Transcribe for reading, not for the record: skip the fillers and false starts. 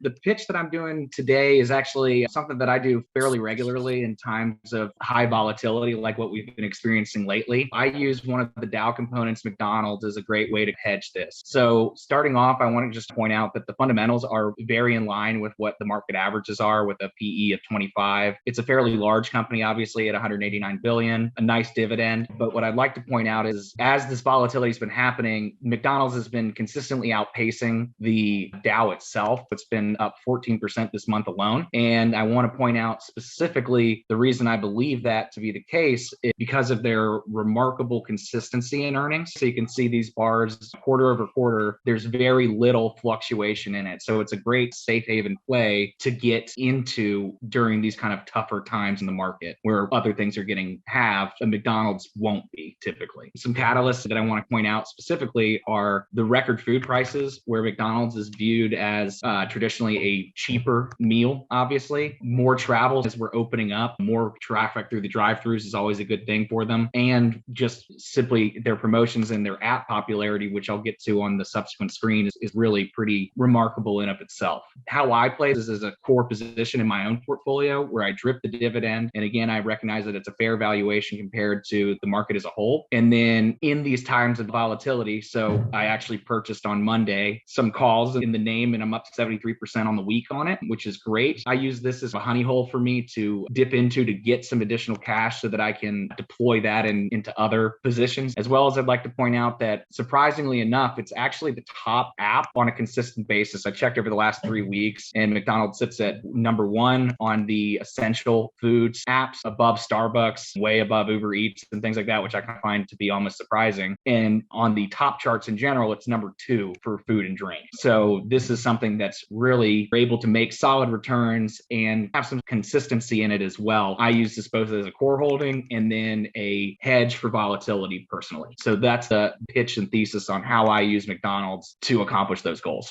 The pitch that I'm doing today is actually something that I do fairly regularly in times of high volatility, like what we've been experiencing lately. I use one of the Dow components, McDonald's, as a great way to hedge this. So starting off, I want to just point out that the fundamentals are very in line with what the market averages are, with a PE of 25. It's a fairly large company, obviously, at 189 billion, a nice dividend. But what I'd like to point out is, as this volatility has been happening, McDonald's has been consistently outpacing the Dow itself. It's been up 14% this month alone. And I want to point out specifically the reason I believe that to be the case is because of their remarkable consistency in earnings. So you can see these bars quarter over quarter, there's very little fluctuation in it. So it's a great safe haven play to get into during these kind of tougher times in the market where other things are getting halved, and McDonald's won't be typically. Some catalysts that I want to point out specifically are the record food prices, where McDonald's is viewed as traditionally a cheaper meal. Obviously, more travel as we're opening up, more traffic through the drive-thrus is always a good thing for them. And just simply their promotions and their app popularity, which I'll get to on the subsequent screen, is really pretty remarkable in of itself. How I play this is a core position in my own portfolio where I drip the dividend. And again, I recognize that it's a fair valuation compared to the market as a whole. And then in these times of volatility, so I actually purchased on Monday some calls in the name, and I'm up to 73% on the week on it, which is great. I use this as a honey hole for me to dip into to get some additional cash so that I can deploy that into other positions. As well as, I'd like to point out that surprisingly enough, it's actually the top app on a consistent basis. I checked over the last 3 weeks, and McDonald's sits at number one on the essential foods apps, above Starbucks, way above Uber Eats and things like that, which I kind of find to be almost surprising. And on the top charts in general, it's number two for food and drink. So this is something that's really able to make solid returns and have some consistency in it as well. I use this both as a core holding and then a hedge for volatility personally. So that's the pitch and thesis on how I use McDonald's to accomplish those goals.